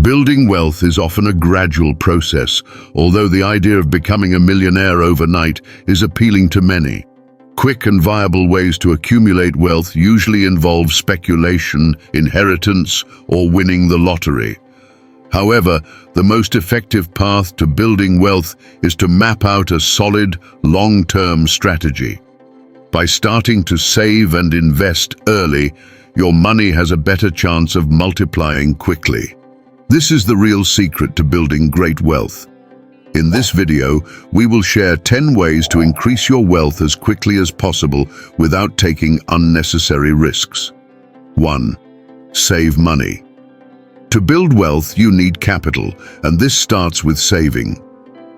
Building wealth is often a gradual process, although the idea of becoming a millionaire overnight is appealing to many. Quick and viable ways to accumulate wealth usually involve speculation, inheritance, or winning the lottery. However, the most effective path to building wealth is to map out a solid, long-term strategy. By starting to save and invest early, your money has a better chance of multiplying quickly. This is the real secret to building great wealth. In this video, we will share 10 ways to increase your wealth as quickly as possible without taking unnecessary risks. 1. Save money. To build wealth, you need capital, and this starts with saving.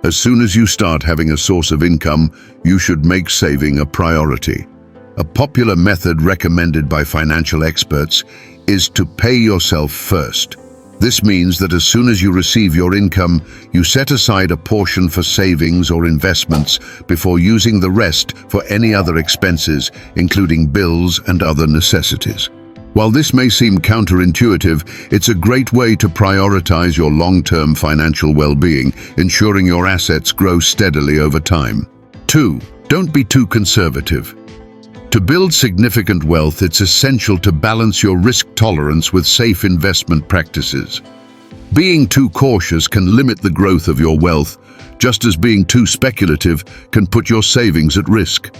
As soon as you start having a source of income, you should make saving a priority. A popular method recommended by financial experts is to pay yourself first. This means that as soon as you receive your income, you set aside a portion for savings or investments before using the rest for any other expenses, including bills and other necessities. While this may seem counterintuitive, it's a great way to prioritize your long-term financial well-being, ensuring your assets grow steadily over time. 2. Don't be too conservative. To build significant wealth, it's essential to balance your risk tolerance with safe investment practices. Being too cautious can limit the growth of your wealth, just as being too speculative can put your savings at risk.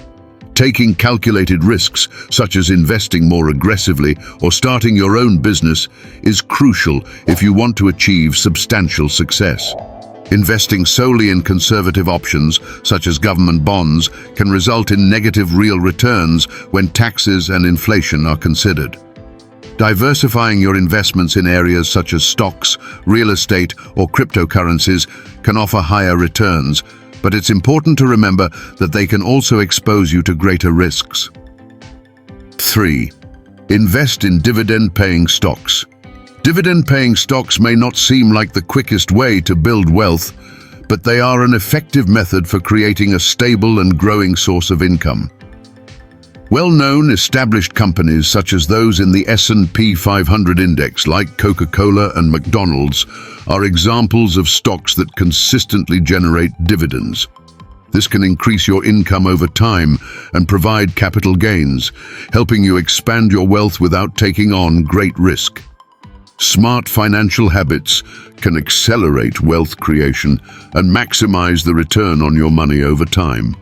Taking calculated risks, such as investing more aggressively or starting your own business, is crucial if you want to achieve substantial success. Investing solely in conservative options, such as government bonds, can result in negative real returns when taxes and inflation are considered. Diversifying your investments in areas such as stocks, real estate, or cryptocurrencies can offer higher returns, but it's important to remember that they can also expose you to greater risks. 3. Invest in dividend-paying stocks. Dividend-paying stocks may not seem like the quickest way to build wealth, but they are an effective method for creating a stable and growing source of income. Well-known established companies such as those in the S&P 500 index, like Coca-Cola and McDonald's, are examples of stocks that consistently generate dividends. This can increase your income over time and provide capital gains, helping you expand your wealth without taking on great risk. Smart financial habits can accelerate wealth creation and maximize the return on your money over time.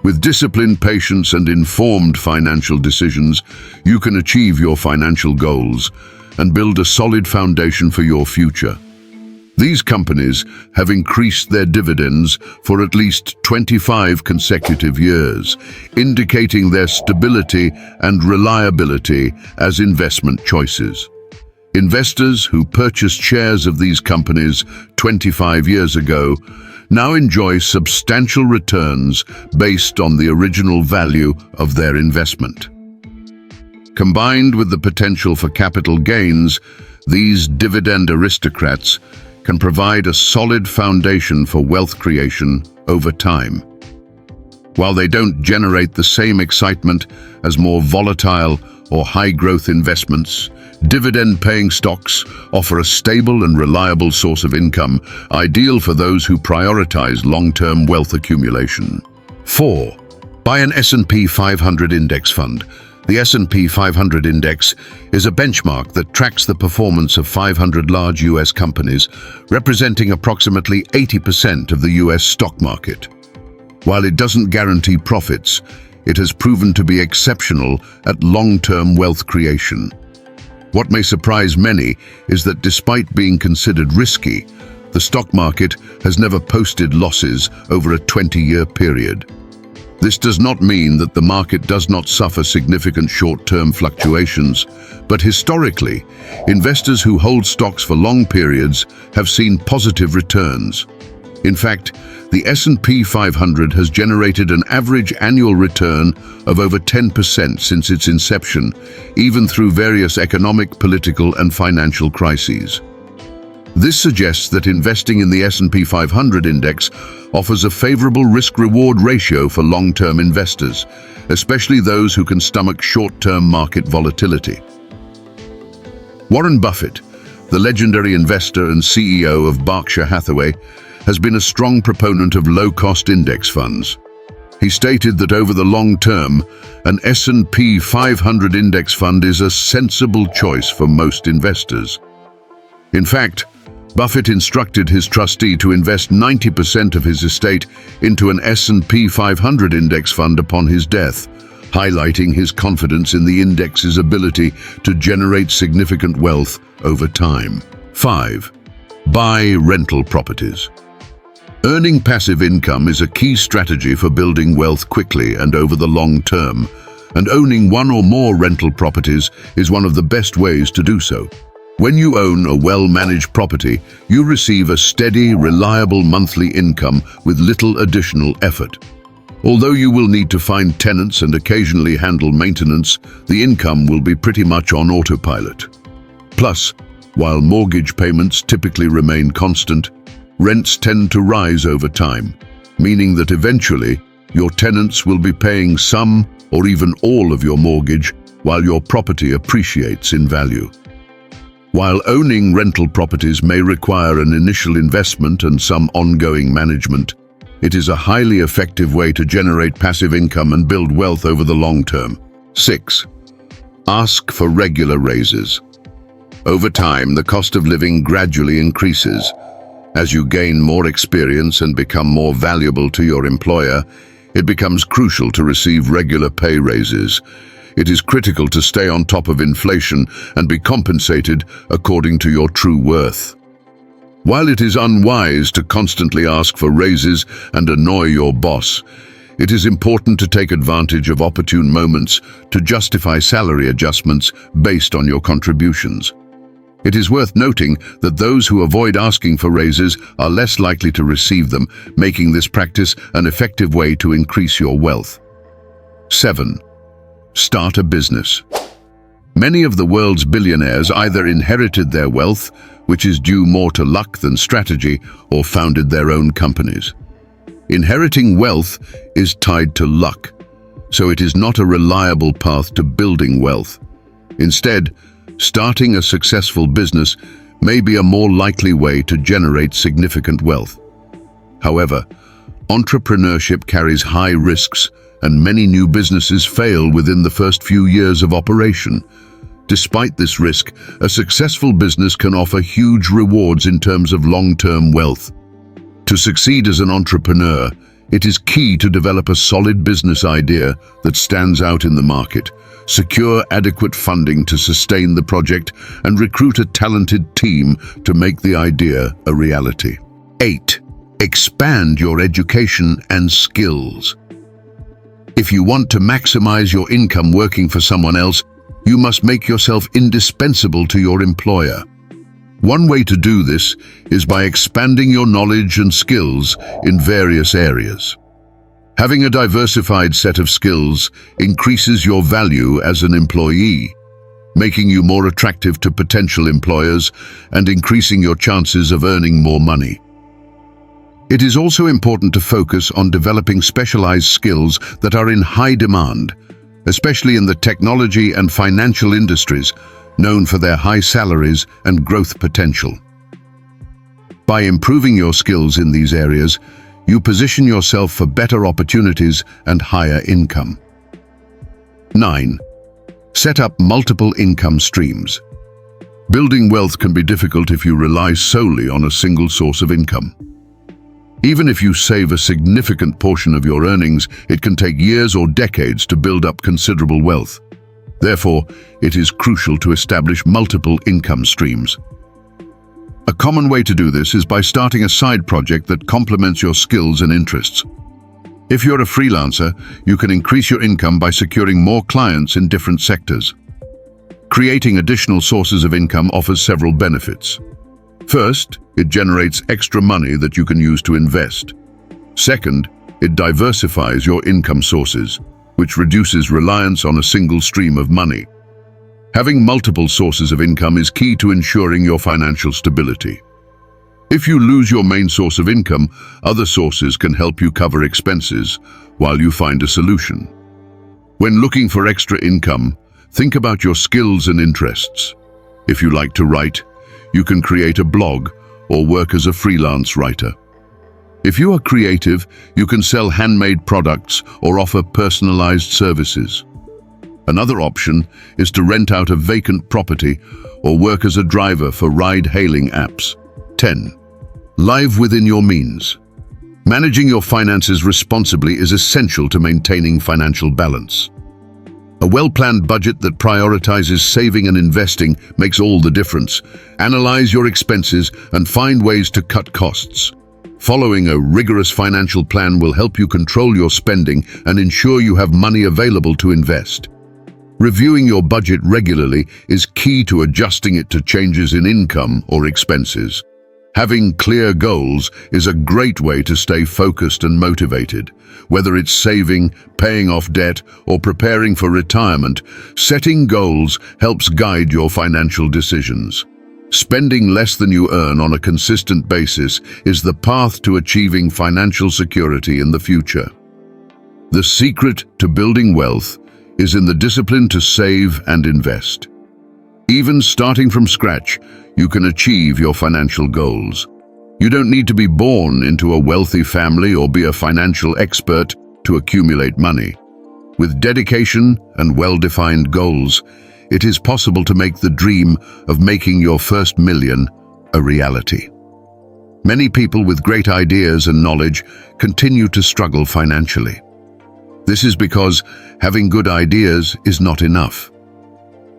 With discipline, patience, and informed financial decisions, you can achieve your financial goals and build a solid foundation for your future. These companies have increased their dividends for at least 25 consecutive years, indicating their stability and reliability as investment choices. Investors who purchased shares of these companies 25 years ago now enjoy substantial returns based on the original value of their investment. Combined with the potential for capital gains, these dividend aristocrats can provide a solid foundation for wealth creation over time. While they don't generate the same excitement as more volatile or high-growth investments, dividend-paying stocks offer a stable and reliable source of income, ideal for those who prioritize long-term wealth accumulation. 4. Buy an S&P 500 index fund. The S&P 500 index is a benchmark that tracks the performance of 500 large U.S. companies, representing approximately 80% of the U.S. stock market. While it doesn't guarantee profits, it has proven to be exceptional at long-term wealth creation. What may surprise many is that despite being considered risky, the stock market has never posted losses over a 20-year period. This does not mean that the market does not suffer significant short-term fluctuations, but historically, investors who hold stocks for long periods have seen positive returns. In fact, the S&P 500 has generated an average annual return of over 10% since its inception, even through various economic, political, and financial crises. This suggests that investing in the S&P 500 index offers a favorable risk-reward ratio for long-term investors, especially those who can stomach short-term market volatility. Warren Buffett, the legendary investor and CEO of Berkshire Hathaway, has been a strong proponent of low-cost index funds. He stated that over the long term, an S&P 500 index fund is a sensible choice for most investors. In fact, Buffett instructed his trustee to invest 90% of his estate into an S&P 500 index fund upon his death, highlighting his confidence in the index's ability to generate significant wealth over time. 5. Buy rental properties. Earning passive income is a key strategy for building wealth quickly and over the long term, and owning one or more rental properties is one of the best ways to do so. When you own a well-managed property, you receive a steady, reliable monthly income with little additional effort. Although you will need to find tenants and occasionally handle maintenance, the income will be pretty much on autopilot. Plus, while mortgage payments typically remain constant, rents tend to rise over time, meaning that eventually your tenants will be paying some or even all of your mortgage while your property appreciates in value. While owning rental properties may require an initial investment and some ongoing management, it is a highly effective way to generate passive income and build wealth over the long term. 6. Ask for regular raises. Over time, the cost of living gradually increases. As you gain more experience and become more valuable to your employer, it becomes crucial to receive regular pay raises. It is critical to stay on top of inflation and be compensated according to your true worth. While it is unwise to constantly ask for raises and annoy your boss, it is important to take advantage of opportune moments to justify salary adjustments based on your contributions. It is worth noting that those who avoid asking for raises are less likely to receive them, making this practice an effective way to increase your wealth. 7. Start a business. Many of the world's billionaires either inherited their wealth, which is due more to luck than strategy, or founded their own companies. Inheriting wealth is tied to luck, so it is not a reliable path to building wealth. Instead, starting a successful business may be a more likely way to generate significant wealth. However, entrepreneurship carries high risks, and many new businesses fail within the first few years of operation. Despite this risk, a successful business can offer huge rewards in terms of long-term wealth. To succeed as an entrepreneur, it is key to develop a solid business idea that stands out in the market, secure adequate funding to sustain the project, and recruit a talented team to make the idea a reality. 8. Expand your education and skills. If you want to maximize your income working for someone else, you must make yourself indispensable to your employer. One way to do this is by expanding your knowledge and skills in various areas. Having a diversified set of skills increases your value as an employee, making you more attractive to potential employers and increasing your chances of earning more money. It is also important to focus on developing specialized skills that are in high demand, especially in the technology and financial industries, known for their high salaries and growth potential. By improving your skills in these areas, you position yourself for better opportunities and higher income. 9. Set up multiple income streams. Building wealth can be difficult if you rely solely on a single source of income. Even if you save a significant portion of your earnings, it can take years or decades to build up considerable wealth. Therefore, it is crucial to establish multiple income streams. A common way to do this is by starting a side project that complements your skills and interests. If you're a freelancer, you can increase your income by securing more clients in different sectors. Creating additional sources of income offers several benefits. First, it generates extra money that you can use to invest. Second, it diversifies your income sources, which reduces reliance on a single stream of money. Having multiple sources of income is key to ensuring your financial stability. If you lose your main source of income, other sources can help you cover expenses while you find a solution. When looking for extra income, think about your skills and interests. If you like to write, You can create a blog or work as a freelance writer. If you are creative, you can sell handmade products or offer personalized services. Another option is to rent out a vacant property or work as a driver for ride-hailing apps. 10. Live within your means. Managing your finances responsibly is essential to maintaining financial balance. A well-planned budget that prioritizes saving and investing makes all the difference. Analyze your expenses and find ways to cut costs. Following a rigorous financial plan will help you control your spending and ensure you have money available to invest. Reviewing your budget regularly is key to adjusting it to changes in income or expenses. Having clear goals is a great way to stay focused and motivated. Whether it's saving, paying off debt, or preparing for retirement, setting goals helps guide your financial decisions. Spending less than you earn on a consistent basis is the path to achieving financial security in the future. The secret to building wealth is in the discipline to save and invest. Even starting from scratch, you can achieve your financial goals. You don't need to be born into a wealthy family or be a financial expert to accumulate money. With dedication and well-defined goals, it is possible to make the dream of making your first million a reality. Many people with great ideas and knowledge continue to struggle financially. This is because having good ideas is not enough.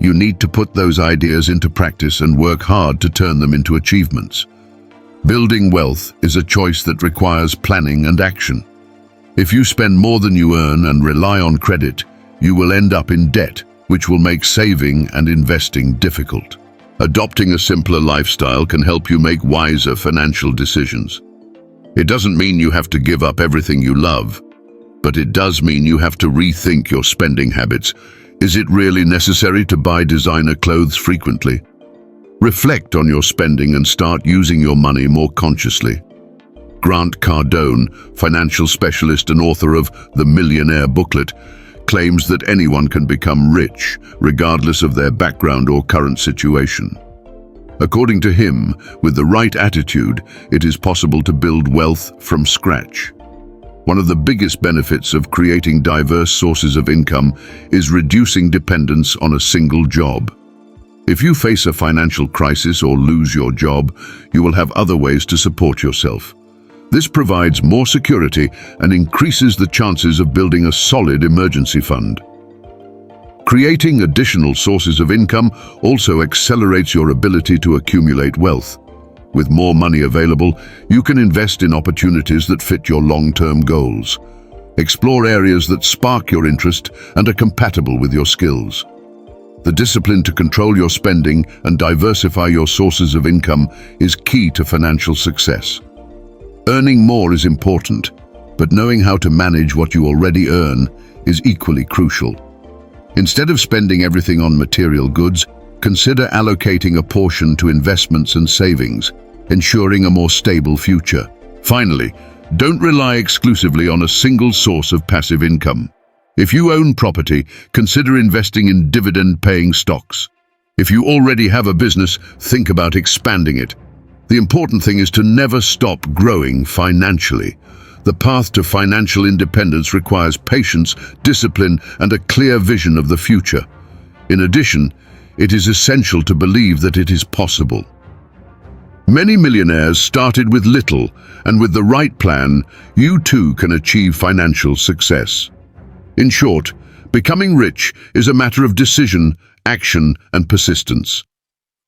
You need to put those ideas into practice and work hard to turn them into achievements. Building wealth is a choice that requires planning and action. If you spend more than you earn and rely on credit, you will end up in debt, which will make saving and investing difficult. Adopting a simpler lifestyle can help you make wiser financial decisions. It doesn't mean you have to give up everything you love, but it does mean you have to rethink your spending habits. Is it really necessary to buy designer clothes frequently? Reflect on your spending and start using your money more consciously. Grant Cardone, financial specialist and author of The Millionaire Booklet, claims that anyone can become rich, regardless of their background or current situation. According to him, with the right attitude, it is possible to build wealth from scratch. One of the biggest benefits of creating diverse sources of income is reducing dependence on a single job. If you face a financial crisis or lose your job, you will have other ways to support yourself. This provides more security and increases the chances of building a solid emergency fund. Creating additional sources of income also accelerates your ability to accumulate wealth. With more money available, you can invest in opportunities that fit your long-term goals. Explore areas that spark your interest and are compatible with your skills. The discipline to control your spending and diversify your sources of income is key to financial success. Earning more is important, but knowing how to manage what you already earn is equally crucial. Instead of spending everything on material goods, consider allocating a portion to investments and savings, ensuring a more stable future. Finally, don't rely exclusively on a single source of passive income. If you own property, consider investing in dividend-paying stocks. If you already have a business, think about expanding it. The important thing is to never stop growing financially. The path to financial independence requires patience, discipline, and a clear vision of the future. In addition, it is essential to believe that it is possible. Many millionaires started with little, and with the right plan, you too can achieve financial success. In short, becoming rich is a matter of decision, action, and persistence.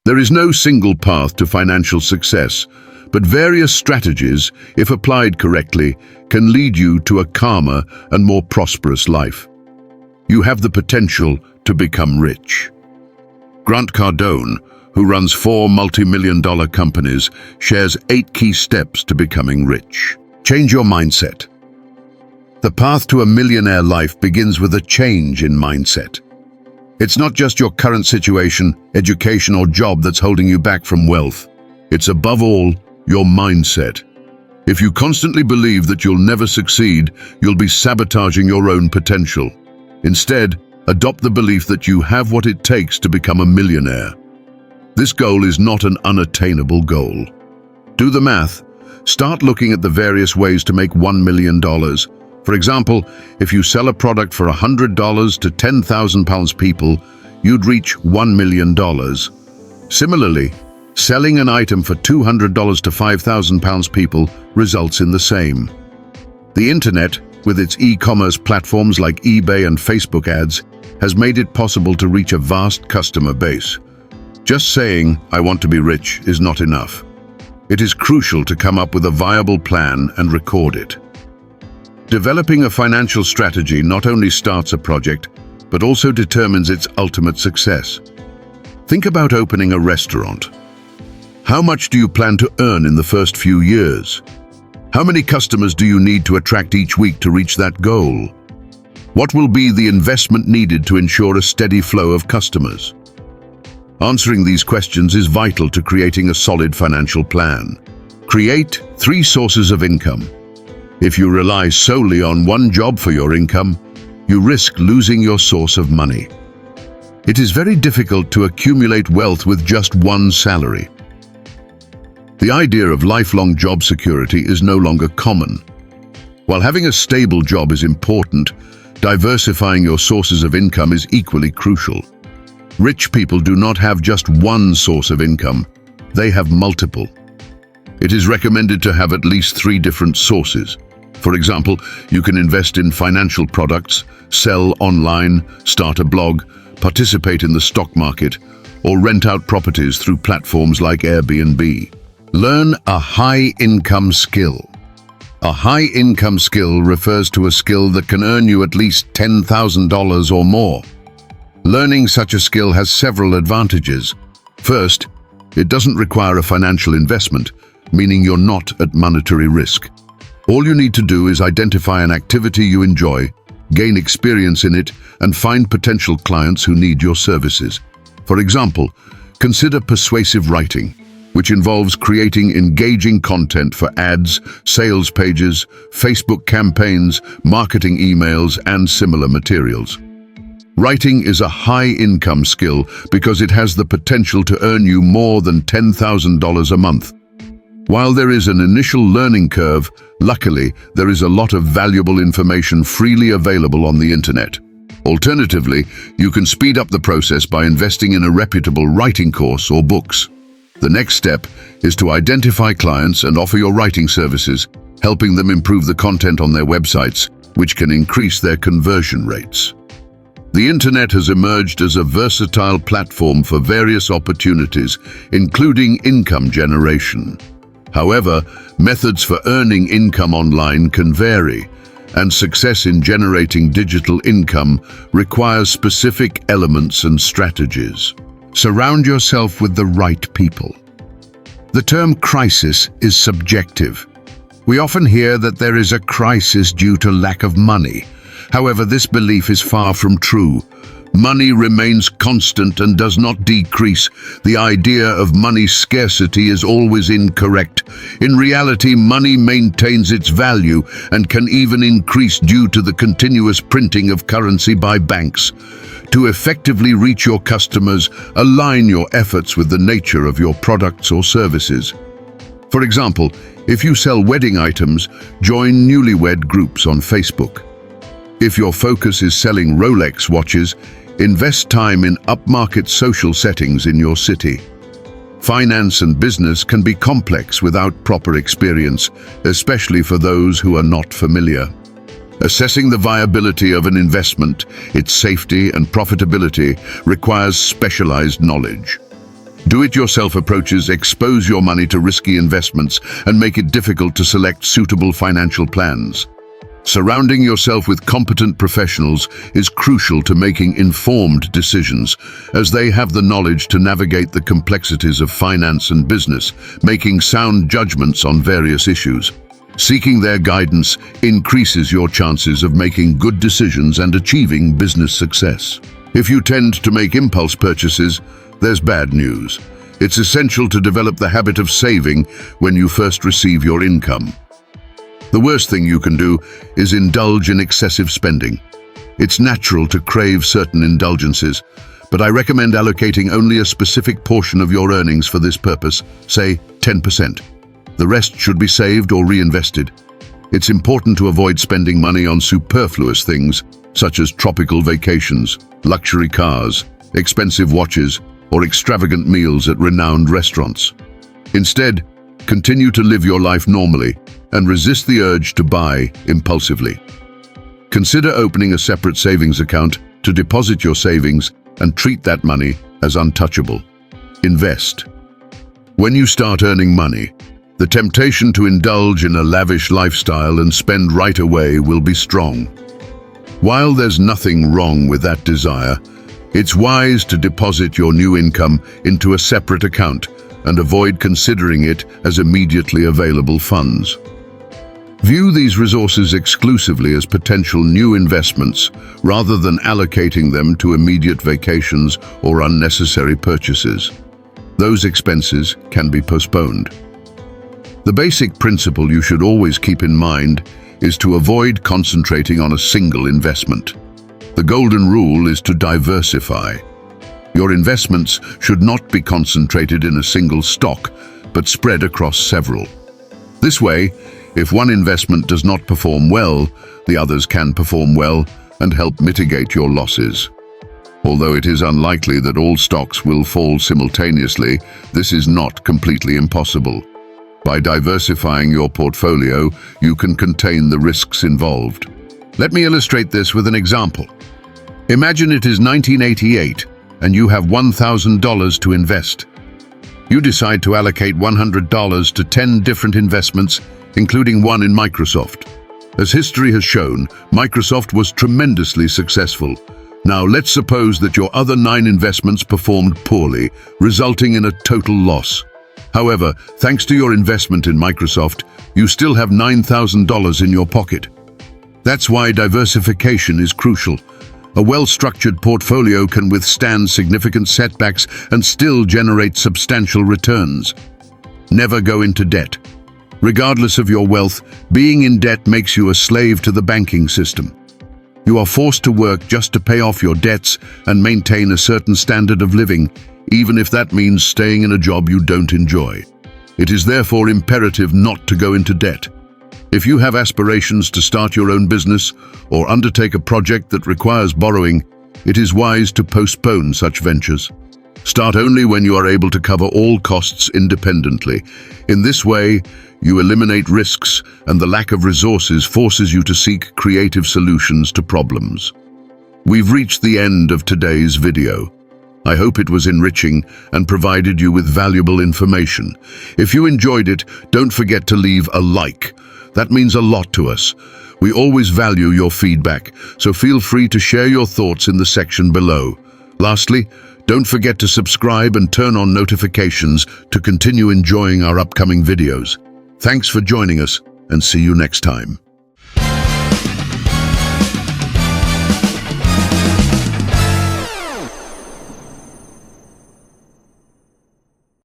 There is no single path to financial success, but various strategies, if applied correctly, can lead you to a calmer and more prosperous life. You have the potential to become rich. Grant Cardone, who runs 4 multi-million-dollar companies, shares 8 key steps to becoming rich. Change your mindset. The path to a millionaire life begins with a change in mindset. It's not just your current situation, education, or job that's holding you back from wealth. It's above all your mindset. If you constantly believe that you'll never succeed, you'll be sabotaging your own potential. Instead, adopt the belief that you have what it takes to become a millionaire. This goal is not an unattainable goal. Do the math. Start looking at the various ways to make $1 million. For example, if you sell a product for $100 to 10,000 people, you'd reach $1 million. Similarly, selling an item for $200 to 5,000 people results in the same. The internet, with its e-commerce platforms like eBay and Facebook ads, has made it possible to reach a vast customer base. Just saying, "I want to be rich," is not enough. It is crucial to come up with a viable plan and record it. Developing a financial strategy not only starts a project, but also determines its ultimate success. Think about opening a restaurant. How much do you plan to earn in the first few years? How many customers do you need to attract each week to reach that goal? What will be the investment needed to ensure a steady flow of customers? Answering these questions is vital to creating a solid financial plan. Create 3 sources of income. If you rely solely on one job for your income, you risk losing your source of money. It is very difficult to accumulate wealth with just one salary. The idea of lifelong job security is no longer common. While having a stable job is important, diversifying your sources of income is equally crucial. Rich people do not have just one source of income, they have multiple. It is recommended to have at least 3 different sources. For example, you can invest in financial products, sell online, start a blog, participate in the stock market, or rent out properties through platforms like Airbnb. Learn a high-income skill. A high-income skill refers to a skill that can earn you at least $10,000 or more. Learning such a skill has several advantages. First, it doesn't require a financial investment, meaning you're not at monetary risk. All you need to do is identify an activity you enjoy, gain experience in it, and find potential clients who need your services. For example, consider persuasive writing, which involves creating engaging content for ads, sales pages, Facebook campaigns, marketing emails, and similar materials. Writing is a high-income skill because it has the potential to earn you more than $10,000 a month. While there is an initial learning curve, luckily, there is a lot of valuable information freely available on the internet. Alternatively, you can speed up the process by investing in a reputable writing course or books. The next step is to identify clients and offer your writing services, helping them improve the content on their websites, which can increase their conversion rates. The internet has emerged as a versatile platform for various opportunities, including income generation. However, methods for earning income online can vary, and success in generating digital income requires specific elements and strategies. Surround yourself with the right people. The term crisis is subjective. We often hear that there is a crisis due to lack of money. However, this belief is far from true. Money remains constant and does not decrease. The idea of money scarcity is always incorrect. In reality, money maintains its value and can even increase due to the continuous printing of currency by banks. To effectively reach your customers, align your efforts with the nature of your products or services. For example, if you sell wedding items, join newlywed groups on Facebook. If your focus is selling Rolex watches, invest time in upmarket social settings in your city. Finance and business can be complex without proper experience, especially for those who are not familiar. Assessing the viability of an investment, its safety and profitability requires specialized knowledge. Do-it-yourself approaches expose your money to risky investments and make it difficult to select suitable financial plans. Surrounding yourself with competent professionals is crucial to making informed decisions, as they have the knowledge to navigate the complexities of finance and business, making sound judgments on various issues. Seeking their guidance increases your chances of making good decisions and achieving business success. If you tend to make impulse purchases, there's bad news. It's essential to develop the habit of saving when you first receive your income. The worst thing you can do is indulge in excessive spending. It's natural to crave certain indulgences, but I recommend allocating only a specific portion of your earnings for this purpose, say 10%. The rest should be saved or reinvested. It's important to avoid spending money on superfluous things, such as tropical vacations, luxury cars, expensive watches, or extravagant meals at renowned restaurants. Instead, continue to live your life normally and resist the urge to buy impulsively. Consider opening a separate savings account to deposit your savings and treat that money as untouchable. Invest. When you start earning money, the temptation to indulge in a lavish lifestyle and spend right away will be strong. While there's nothing wrong with that desire, it's wise to deposit your new income into a separate account and avoid considering it as immediately available funds. View these resources exclusively as potential new investments rather than allocating them to immediate vacations or unnecessary purchases. Those expenses can be postponed. The basic principle you should always keep in mind is to avoid concentrating on a single investment. The golden rule is to diversify. Your investments should not be concentrated in a single stock, but spread across several. This way, if one investment does not perform well, the others can perform well and help mitigate your losses. Although it is unlikely that all stocks will fall simultaneously, this is not completely impossible. By diversifying your portfolio, you can contain the risks involved. Let me illustrate this with an example. Imagine it is 1988 and you have $1,000 to invest. You decide to allocate $100 to 10 different investments, including one in Microsoft. As history has shown, Microsoft was tremendously successful. Now let's suppose that your other 9 investments performed poorly, resulting in a total loss. However, thanks to your investment in Microsoft, you still have $9,000 in your pocket. That's why diversification is crucial. A well-structured portfolio can withstand significant setbacks and still generate substantial returns. Never go into debt. Regardless of your wealth, being in debt makes you a slave to the banking system. You are forced to work just to pay off your debts and maintain a certain standard of living, even if that means staying in a job you don't enjoy. It is therefore imperative not to go into debt. If you have aspirations to start your own business or undertake a project that requires borrowing, it is wise to postpone such ventures. Start only when you are able to cover all costs independently. In this way, you eliminate risks, and the lack of resources forces you to seek creative solutions to problems. We've reached the end of today's video. I hope it was enriching and provided you with valuable information. If you enjoyed it, don't forget to leave a like. That means a lot to us. We always value your feedback, so feel free to share your thoughts in the section below. Lastly, don't forget to subscribe and turn on notifications to continue enjoying our upcoming videos. Thanks for joining us, and see you next time.